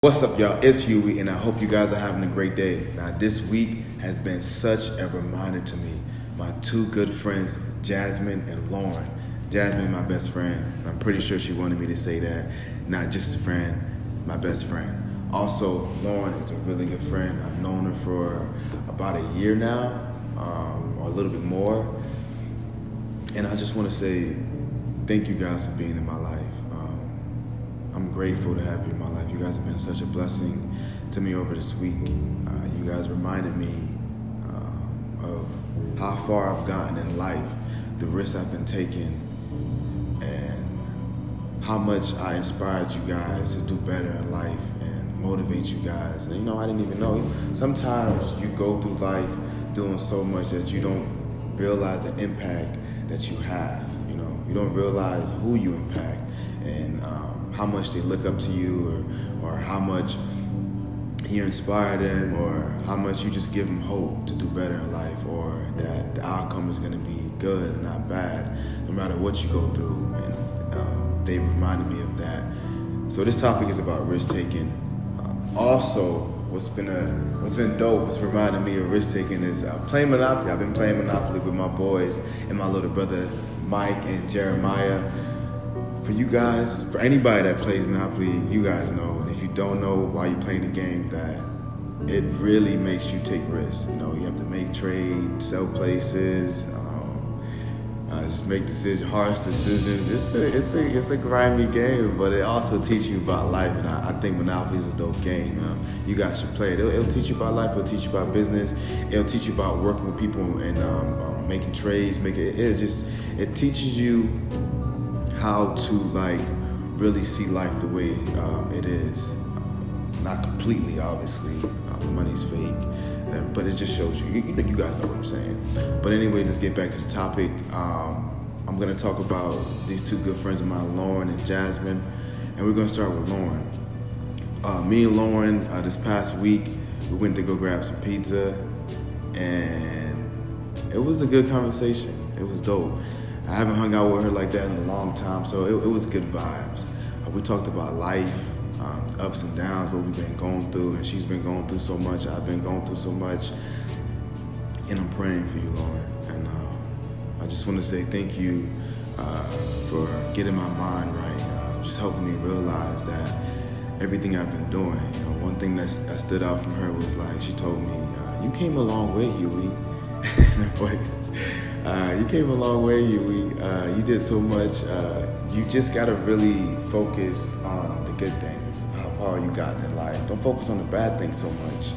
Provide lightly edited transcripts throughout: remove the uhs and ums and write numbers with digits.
What's up, y'all? It's Huey, and I hope you guys are having a great day. Now, this week has been such a reminder to me. My two good friends, Jasmine and Lauren. Jasmine, my best friend. I'm pretty sure she wanted me to say that. Not just a friend, my best friend. Also, Lauren is a really good friend. I've known her for about a year now, or a little bit more. And I just want to say thank you guys for being in my life. I'm grateful to have you in my life. You guys have been such a blessing to me over this week. You guys reminded me of how far I've gotten in life, the risks I've been taking, and how much I inspired you guys to do better in life and motivate you guys. And I didn't even know. Sometimes you go through life doing so much that you don't realize the impact that you have. You don't realize who you impact and how much they look up to you, or how much you inspire them, or how much you just give them hope to do better in life, or that the outcome is going to be good and not bad, no matter what you go through. And they reminded me of that. So this topic is about risk taking. Also, what's been dope, what's reminded me of risk taking is playing Monopoly. I've been playing Monopoly with my boys and my little brother Mike and Jeremiah. For you guys, for anybody that plays Monopoly, you guys know. And if you don't know while you're playing the game, that it really makes you take risks. You have to make trades, sell places, just make harsh decisions. It's a grimy game, but it also teaches you about life. And I think Monopoly is a dope game. You guys should play it. It'll teach you about life. It'll teach you about business. It'll teach you about working with people and making trades. It teaches you how to really see life the way it is. Not completely, obviously. Money's fake, but it just shows you. You guys know what I'm saying. But anyway, let's get back to the topic. I'm gonna talk about these two good friends of mine, Lauren and Jasmine, and we're gonna start with Lauren. Me and Lauren, this past week, we went to go grab some pizza, and it was a good conversation. It was dope. I haven't hung out with her like that in a long time, so it was good vibes. We talked about life, ups and downs, what we've been going through, and she's been going through so much, I've been going through so much, and I'm praying for you, Lauren. And I just want to say thank you for getting my mind right, just helping me realize that everything I've been doing. One thing that stood out from her was she told me, you came a long way, Huey. In her voice. You came a long way, Huey. You did so much. You just gotta really focus on the good things, how far you gotten in life. Don't focus on the bad things so much.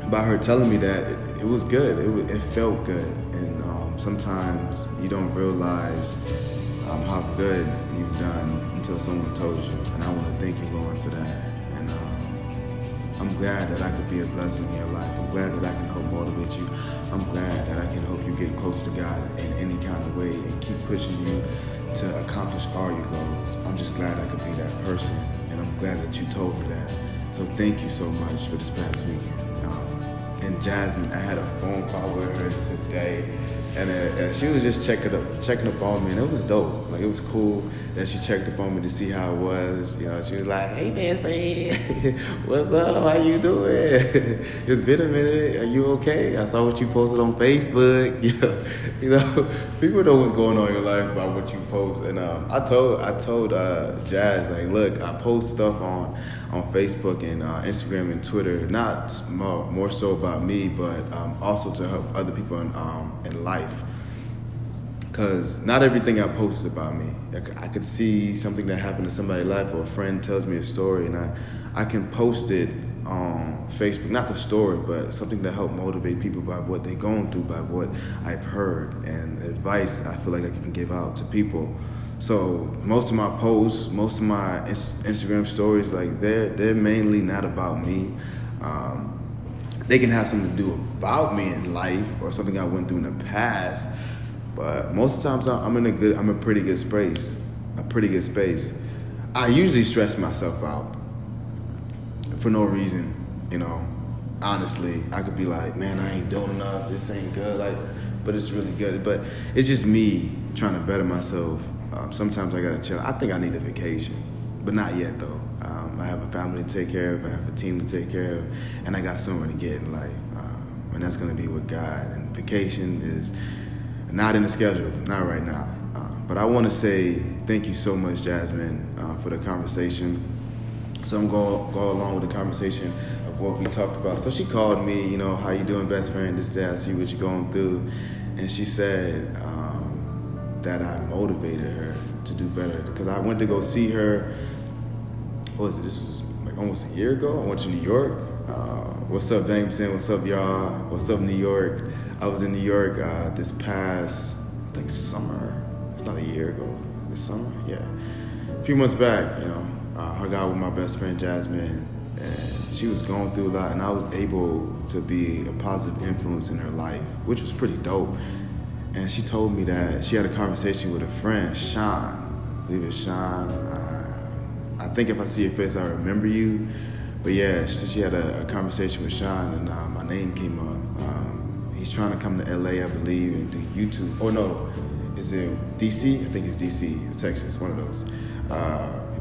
By her telling me that, it was good. It felt good. And sometimes you don't realize how good you've done until someone told you. And I want to thank you, Lauren, for that. And I'm glad that I could be a blessing in your life. I'm glad that I can help motivate you. I'm glad that I can help you get closer to God in any kind of way and keep pushing you to accomplish all your goals. I'm just glad I could be that person, and I'm glad that you told me that. So thank you so much for this past weekend. And Jasmine, I had a phone call with her today, and she was just checking up on me, and it was dope. It was cool that she checked up on me to see how it was. She was like, "Hey, best friend, what's up? How you doing? It's been a minute. Are you okay? I saw what you posted on Facebook." People know what's going on in your life about what you post. And I told Jazz, look, I post stuff on Facebook and Instagram and Twitter, not more so about me, but also to help other people in life. Because not everything I post is about me. I could see something that happened in somebody's life, or a friend tells me a story, and I can post it on Facebook, not the story, but something that help motivate people by what they're going through, by what I've heard, and advice I feel like I can give out to people. So most of my posts, most of my Instagram stories, they're mainly not about me. They can have something to do about me in life or something I went through in the past. But most of the times I'm a pretty good space. I usually stress myself out for no reason, Honestly, I could be like, man, I ain't doing enough. This ain't good. But it's really good. But it's just me trying to better myself. Sometimes I gotta chill. I think I need a vacation, but not yet though. I have a family to take care of. I have a team to take care of, and I got somewhere to get in life, and that's going to be with God. And vacation is not in the schedule, not right now. But I want to say thank you so much, Jasmine, for the conversation. So I'm going to go along with the conversation of what we talked about. So she called me, how you doing, best friend, this, that, I see what you're going through. And she said that I motivated her to do better. Because I went to go see her, this was like almost a year ago. I went to New York. What's up, Jameson? What's up, y'all? What's up, New York? I was in New York this past, I think, summer. It's not a year ago. This summer? Yeah. A few months back, hung out with my best friend, Jasmine, and she was going through a lot, and I was able to be a positive influence in her life, which was pretty dope. And she told me that she had a conversation with a friend, Sean. I believe it's Sean. I think if I see your face, I remember you. But yeah, she had a conversation with Sean, and my name came up. He's trying to come to LA, I believe, and do YouTube. Oh no, is it DC? I think it's DC, Texas, one of those.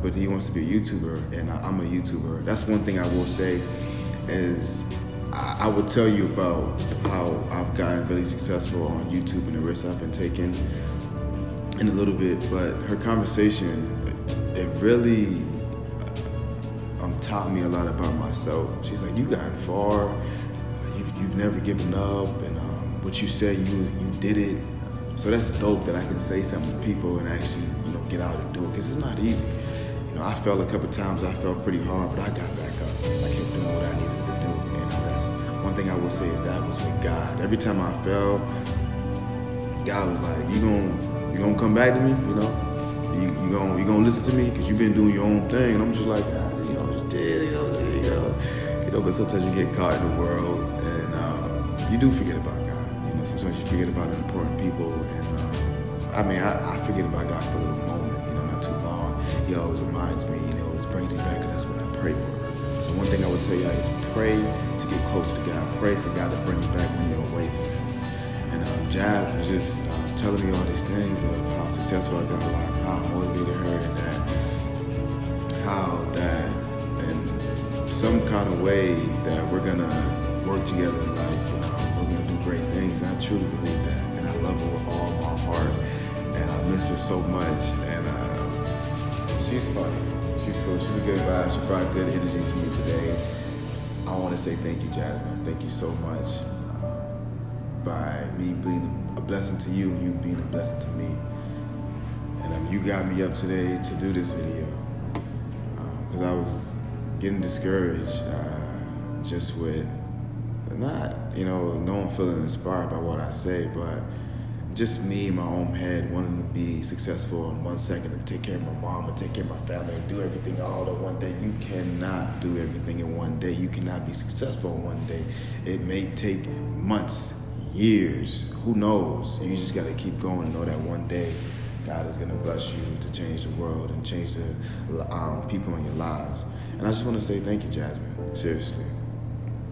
But he wants to be a YouTuber, and I'm a YouTuber. That's one thing I will say is I would tell you about how I've gotten really successful on YouTube and the risks I've been taking in a little bit. But her conversation, it really taught me a lot about myself. She's like, you've gotten far, you've never given up, and what you said, you did it. So that's dope that I can say something to people and actually, get out and do it, because it's not easy. I fell a couple times, I fell pretty hard, but I got back up. I kept doing what I needed to do. And that's one thing I will say is that was with God. Every time I fell, God was like, you gonna come back to me, You gonna listen to me, because you've been doing your own thing. And I'm just like, but sometimes you get caught in the world, and you do forget about God. Sometimes you forget about important people, and I forget about God for a little moment, not too long. He always reminds me, he always brings me back, and that's what I pray for. So one thing I would tell you is pray to get closer to God. Pray for God to bring you back when you're away from Him. And Jazz was just telling me all these things of how successful I got in life, how I motivated her, and how that in some kind of way that we're gonna work together in life. We're gonna do great things. And I truly believe that, and I love her with all my heart, and I miss her so much. And she's funny. She's cool. She's a good vibe. She brought good energy to me today. I want to say thank you, Jasmine. Thank you so much by me being a blessing to you, and you being a blessing to me. And you got me up today to do this video because I was getting discouraged just with not, no one feeling inspired by what I say, but just me in my own head wanting to be successful in 1 second and take care of my mom and take care of my family and do everything all in one day. You cannot do everything in one day. You cannot be successful in one day. It may take months, years, who knows? You just got to keep going and know that one day God is going to bless you to change the world and change the people in your lives. And I just want to say thank you, Jasmine. Seriously.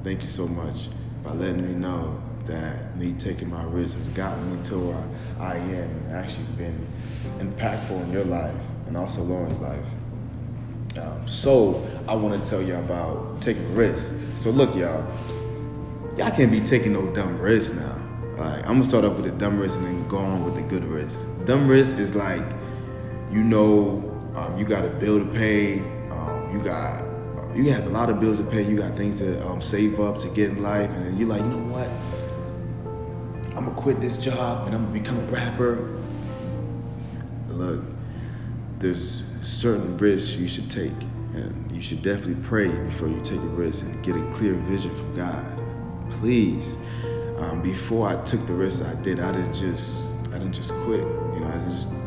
Thank you so much by letting me know that me taking my risk has gotten me to where I am and actually been impactful in your life and also Lauren's life. So I want to tell you about taking risks. So look, y'all can't be taking no dumb risks now. Like, I'm gonna start off with the dumb risk and then go on with the good risk. Dumb risk is like, you got a bill to pay, you have a lot of bills to pay, you got things to save up to get in life, and then you're like, you know what? I'm gonna quit this job and I'm gonna become a rapper. Look, there's certain risks you should take, and you should definitely pray before you take a risk and get a clear vision from God. Please. Before I took the risk I didn't just quit.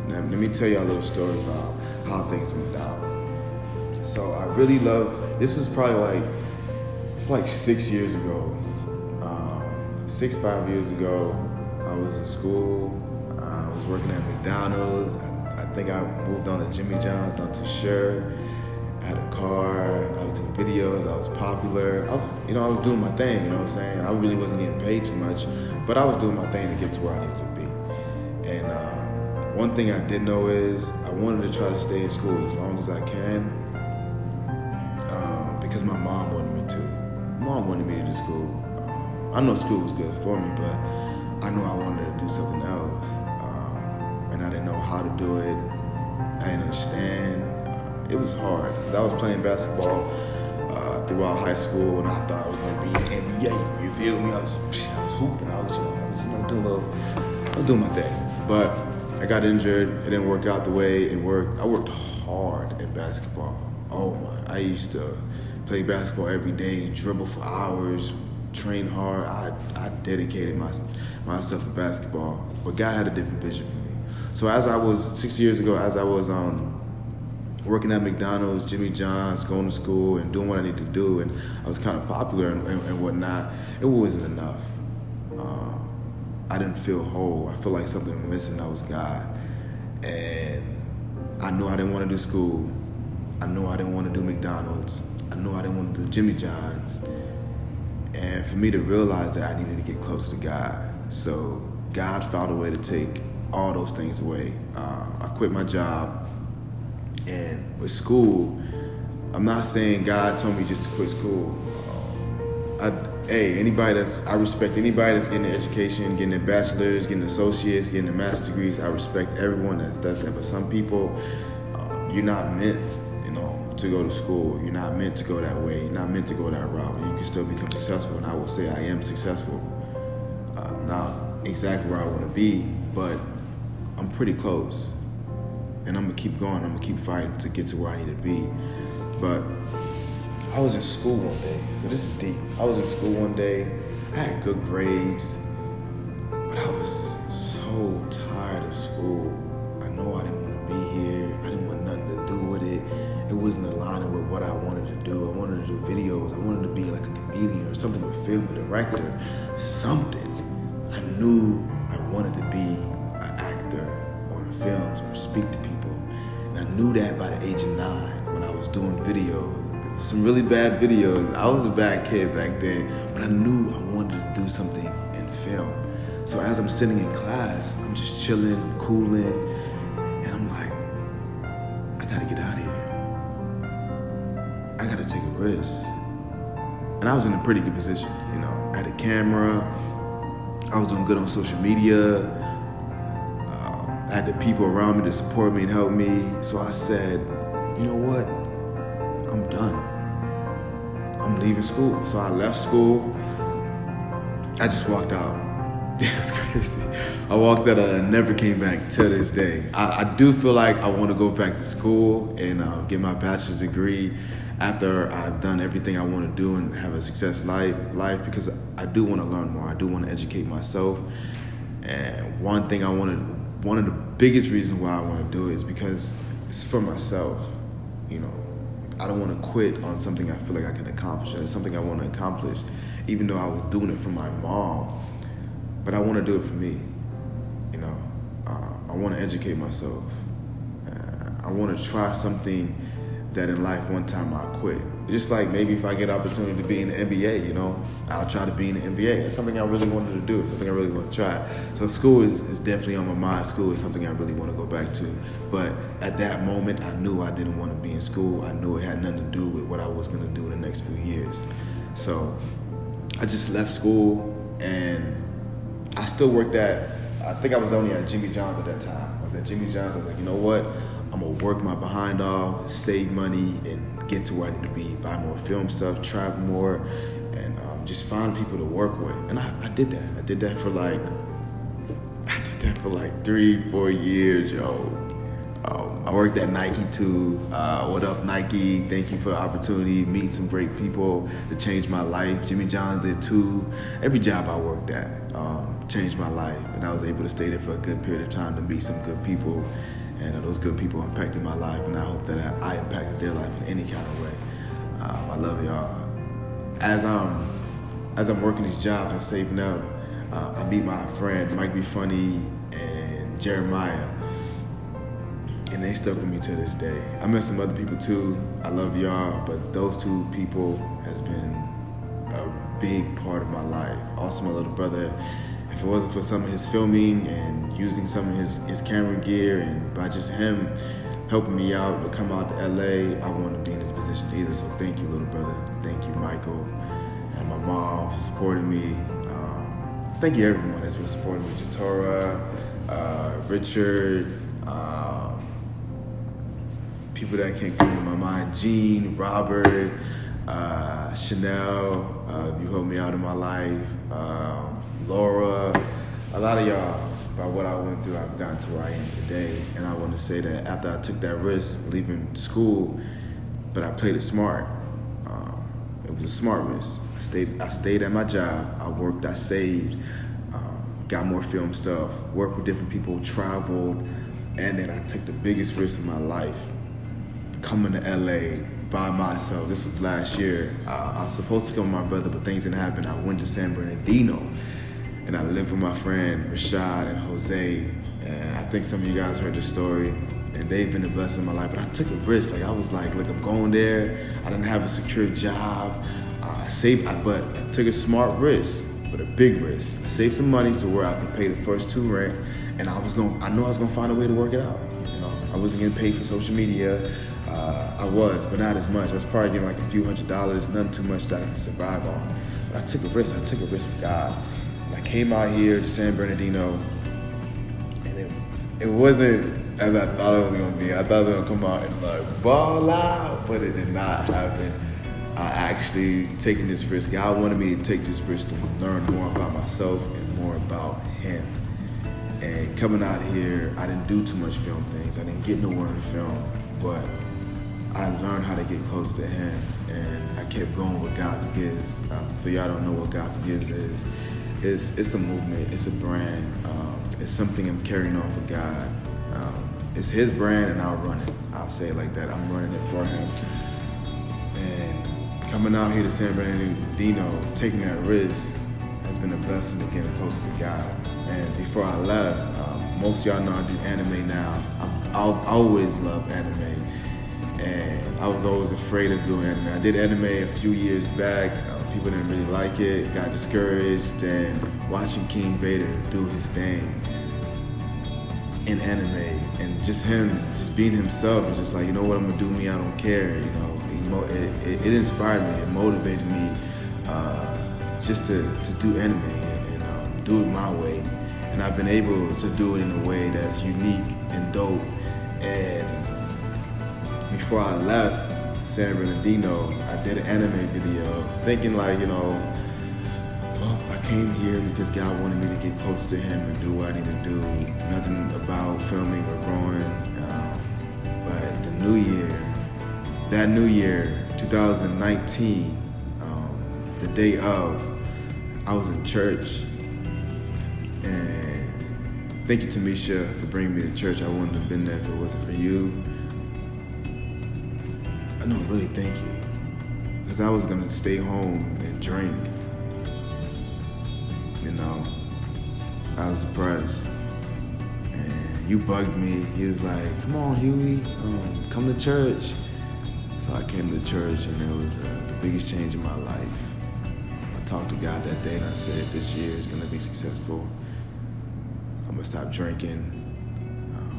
Let me tell you a little story about how things went down. So I really love, this was probably like 6 years ago. 5 years ago, I was in school. I was working at McDonald's. I think I moved on to Jimmy John's, not too sure. I had a car. I was doing videos. I was popular. I was doing my thing. You know what I'm saying? I really wasn't getting paid too much, but I was doing my thing to get to where I needed to be. And one thing I did know is I wanted to try to stay in school as long as I can. because my mom wanted me to. Mom wanted me to do school. I know school was good for me, but I knew I wanted to do something else. And I didn't know how to do it. I didn't understand. It was hard because I was playing basketball throughout high school, and I thought I was going to be in the NBA. You feel me? I was hooping. I was doing my thing. But I got injured. It didn't work out the way it worked. I worked hard in basketball. Oh my! I used to play basketball every day, dribble for hours, train hard. I dedicated myself to basketball. But God had a different vision for me. So as I was 6 years ago, as I was working at McDonald's, Jimmy John's, going to school and doing what I needed to do, and I was kind of popular and whatnot, it wasn't enough. I didn't feel whole. I felt like something was missing. That was God. And I knew I didn't want to do school. I knew I didn't want to do McDonald's. I knew I didn't want to do Jimmy John's. And for me to realize that I needed to get closer to God. So God found a way to take all those things away. I quit my job. And with school, I'm not saying God told me just to quit school. I respect anybody that's getting an education, getting a bachelor's, getting associates, getting a master's degrees. I respect everyone that does that. But some people, you're not meant, to go to school. You're not meant to go that way. You're not meant to go that route. You can still become successful. And I will say I am successful. Not exactly where I want to be, but I'm pretty close. And I'm going to keep going. I'm going to keep fighting to get to where I need to be. But I was in school one day. So this is deep. I was in school one day. I had good grades. But I was so tired of school. I know I didn't want to be here. I didn't want nothing to do with it. It wasn't aligning with what I wanted to do. I wanted to do videos. I wanted to be like a comedian or something with film director. Something. I knew I wanted to be an actor or in films or speak to people. And I knew that by the age of 9 when I was doing videos. Some really bad videos. I was a bad kid back then, but I knew I wanted to do something in film. So as I'm sitting in class, I'm just chilling, I'm cooling, and I'm like, I gotta get out of here. I gotta take a risk. And I was in a pretty good position, I had a camera, I was doing good on social media, I had the people around me to support me and help me. So I said, you know what? I'm done. I'm leaving school. So I left school. I just walked out. It's crazy. I walked out and I never came back till this day. I do feel like I want to go back to school and get my bachelor's degree after I've done everything I want to do and have a success life because I do want to learn more. I do want to educate myself. And one of the biggest reasons why I want to do it is because it's for myself. I don't want to quit on something I feel like I can accomplish. And it's something I want to accomplish, even though I was doing it for my mom. But I want to do it for me. I want to educate myself. I want to try something that in life one time I'll quit. Just like maybe if I get an opportunity to be in the NBA, I'll try to be in the NBA. It's something I really wanted to do. It's something I really want to try. So school is definitely on my mind. School is something I really want to go back to. But at that moment, I knew I didn't want to be in school. I knew it had nothing to do with what I was going to do in the next few years. So I just left school and I still worked I think I was only at Jimmy John's at that time. I was at Jimmy John's. I was like, you know what? I'm going to work my behind off, save money, and get to where I need to be, buy more film stuff, travel more, and just find people to work with. And I did that. I did that for like 3-4 years, yo. I worked at Nike too. What up, Nike? Thank you for the opportunity, meeting some great people to change my life. Jimmy John's did too. Every job I worked at changed my life, and I was able to stay there for a good period of time to meet some good people. And those good people impacted my life, and I hope that I impacted their life in any kind of way. I love y'all. As I'm working these jobs and saving up, I meet my friend Mike Be Funny and Jeremiah, and they stuck with me to this day. I met some other people too. I love y'all, but those two people has been a big part of my life. Also, my little brother. If it wasn't for some of his filming and using some of his camera gear and by just him helping me out to come out to LA. I want to be in this position either. So thank you, little brother. Thank you, Michael, and my mom for supporting me. Thank you, everyone that's been supporting me. Jatora, Richard, people that can't come to my mind. Gene, Robert, Chanel, you helped me out in my life. Laura, a lot of y'all. By what I went through, I've gotten to where I am today. And I want to say that after I took that risk leaving school, but I played it smart. It was a smart risk. I stayed at my job. I worked, I saved, got more film stuff, worked with different people, traveled, and then I took the biggest risk of my life, coming to LA by myself. This was last year. I was supposed to go with my brother, but things didn't happen. I went to San Bernardino. And I lived with my friend Rashad and Jose, and I think some of you guys heard the story, and they've been a blessing in my life. But I took a risk. Like I was like, look, I'm going there. I didn't have a secure job. But I took a smart risk, but a big risk. I saved some money to where I could pay the first 2 rent, and I knew I was gonna find a way to work it out. You know, I wasn't getting paid for social media. I was, but not as much. I was probably getting like a few $100s, nothing too much that I could survive on. But I took a risk. I took a risk with God. I came out here to San Bernardino, and it wasn't as I thought it was gonna be. I thought it was gonna come out and like ball out, but it did not happen. I actually taking this risk. God wanted me to take this risk to learn more about myself and more about Him. And coming out here, I didn't do too much film things. I didn't get nowhere in film, but I learned how to get close to Him, and I kept going with God Forgives. For y'all don't know what God Forgives is. It's a movement, it's a brand, it's something I'm carrying on for God. It's His brand and I'll run it. I'll say it like that, I'm running it for Him. And coming out here to San Bernardino, taking that risk has been a blessing to getting closer to God. And before I left, most of y'all know I do anime now. I've always loved anime. And I was always afraid of doing anime. I did anime a few years back. People didn't really like it, got discouraged, and watching King Vader do his thing in anime, and just him, just being himself, and just like, you know what, I'm gonna do me, I don't care, you know. It inspired me, it motivated me just to do anime and do it my way. And I've been able to do it in a way that's unique and dope. And before I left San Bernardino, I did an anime video thinking like, you know, well, I came here because God wanted me to get close to Him and do what I need to do. Nothing about filming or growing. But the that new year, 2019, the day of, I was in church, and thank you, Tamisha, for bringing me to church. I wouldn't have been there if it wasn't for you. No, really, thank you. Because I was gonna stay home and drink. You know, I was depressed. And you bugged me. He was like, come on, Huey, come to church. So I came to church, and it was the biggest change in my life. I talked to God that day, and I said, this year is gonna be successful. I'm gonna stop drinking.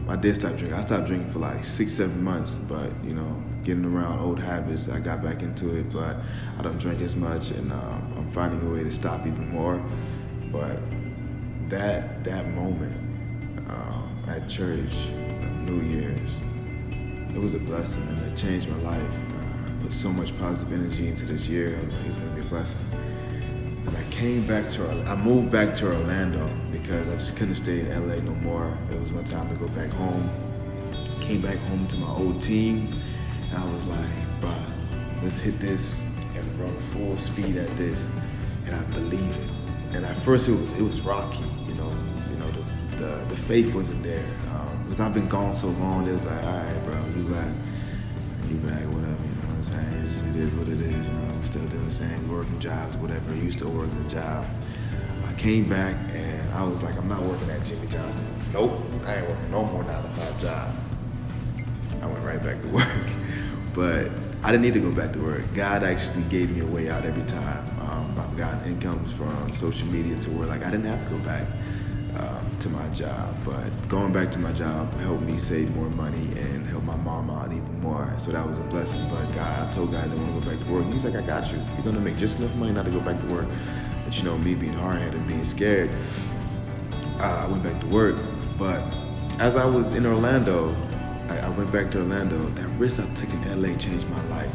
I did stop drinking. I stopped drinking for like 6-7 months, but you know, getting around old habits, I got back into it, but I don't drink as much, and I'm finding a way to stop even more. But that moment at church, New Year's, it was a blessing, and it changed my life. I put so much positive energy into this year. I was like, it's gonna be a blessing. And I moved back to Orlando because I just couldn't stay in LA no more. It was my time to go back home. Came back home to my old team, and I was like, bro, let's hit this and run full speed at this, and I believe it. And at first it was rocky, you know, the faith wasn't there. Because I've been gone so long, it was like, all right, bro, you back, whatever, you know what I'm saying? It is what it is, you know, I'm still doing the same, working jobs, whatever, you still working a job. I came back, and I was like, I'm not working at Jimmy John's no more. Nope, I ain't working no more 9-to-5 job. I went right back to work. But I didn't need to go back to work. God actually gave me a way out every time. I've gotten incomes from social media to where like I didn't have to go back. to my job. But going back to my job helped me save more money and help my mom out even more. So that was a blessing. But I told God I didn't want to go back to work. He's like, I got you. You're gonna make just enough money not to go back to work. But you know, me being hard-headed and being scared, I went back to work. But as I was in Orlando, I went back to Orlando. That risk I took in LA changed my life.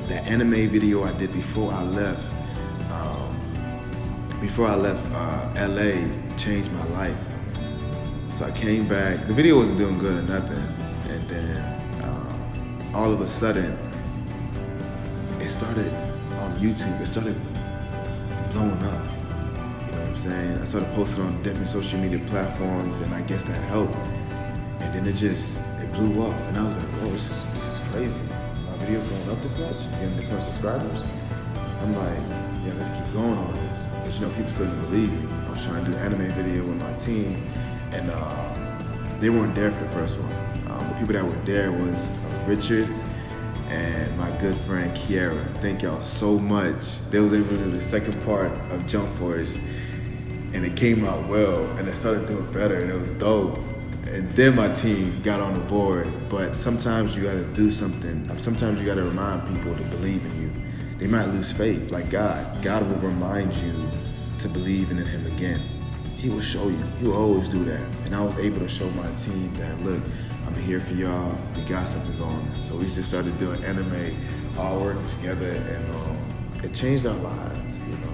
That anime video I did before I left, LA changed my life. So I came back. The video wasn't doing good or nothing, and then all of a sudden, it started on YouTube. It started blowing up. You know what I'm saying? I started posting on different social media platforms, and I guess that helped. And then it blew up, and I was like, whoa, this is crazy. My video's going up this much, getting this much subscribers. I'm like, yeah, I gotta keep going on this. But you know, people still didn't believe me. I was trying to do an anime video with my team, and they weren't there for the first one. The people that were there was Richard and my good friend Kiara. Thank y'all so much. They was able to do the second part of Jump Force, and it came out well, and I started doing better, and it was dope. And then my team got on the board. But sometimes you gotta do something. Sometimes you gotta remind people to believe in you. They might lose faith, like God. God will remind you to believe in Him again. He will show you. He will always do that. And I was able to show my team that, look, I'm here for y'all. We got something going. So we just started doing anime, all working together, and it changed our lives, you know.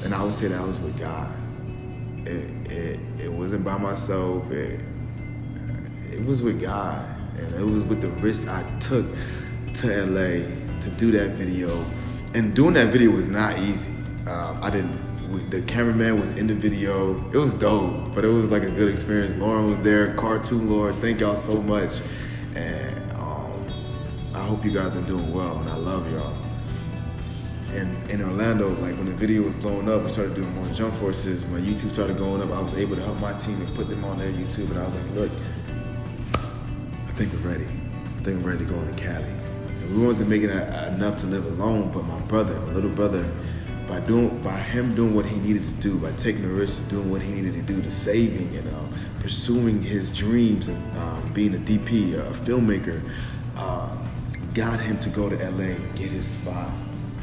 And I would say that I was with God. It wasn't by myself. It was with God, and it was with the risk I took to LA to do that video. And doing that video was not easy. The cameraman was in the video. It was dope, but it was like a good experience. Lauren was there, Cartoon Lord. Thank y'all so much, and I hope you guys are doing well, and I love y'all. And in Orlando, like when the video was blowing up, we started doing more jump forces. My YouTube started going up. I was able to help my team and put them on their YouTube. And I was like, look, I think we're ready. I think we're ready to go into Cali. And we wasn't making enough to live alone, but my little brother, by him doing what he needed to do, by taking the risk of doing what he needed to do, to saving and pursuing his dreams of being a DP, a filmmaker, got him to go to LA and get his spot,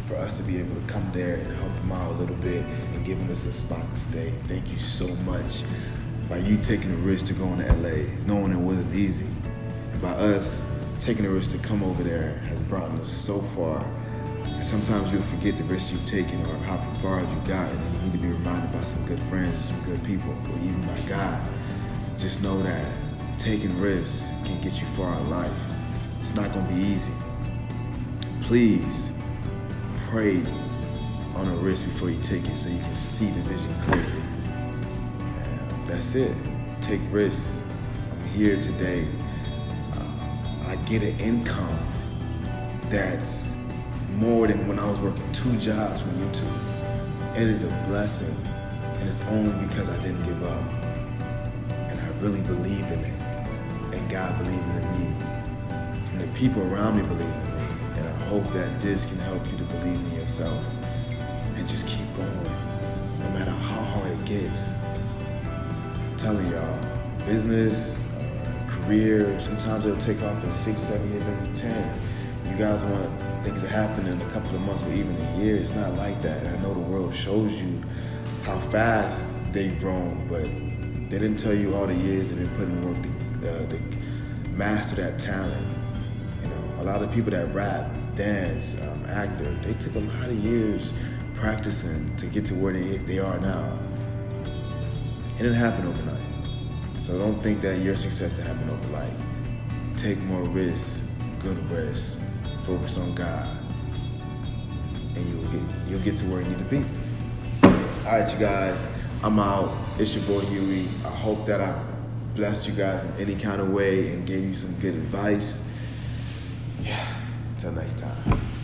for us to be able to come there and help him out a little bit and giving us a spot to stay. Thank you so much. By you taking the risk to go into LA, knowing it wasn't easy. And by us taking the risk to come over there has brought us so far. And sometimes you'll forget the risks you've taken or how far you got, and you need to be reminded by some good friends and some good people, or even by God. Just know that taking risks can get you far in life. It's not gonna be easy. Please, pray on a risk before you take it so you can see the vision clearly. And that's it. Take risks. I'm here today. I get an income that's more than when I was working 2 jobs from YouTube. It is a blessing, and it's only because I didn't give up. And I really believed in it. And God believed in me. And the people around me believed in me. And I hope that this can help you to believe in yourself and just keep going, no matter how hard it gets. I'm telling y'all, business, career, sometimes it'll take off in 6, 7 years, maybe 10. You guys want things to happen in a couple of months or even a year. It's not like that. And I know the world shows you how fast they've grown, but they didn't tell you all the years they've been putting in work to master that talent. You know, a lot of people that rap, dance, actor, they took a lot of years practicing to get to where they are now. It didn't happen overnight. So don't think that your success to happen overnight. Take more risks, good risks, focus on God, and you'll get to where you need to be. All right, you guys, I'm out. It's your boy Huey. I hope that I blessed you guys in any kind of way and gave you some good advice. Yeah, until next time.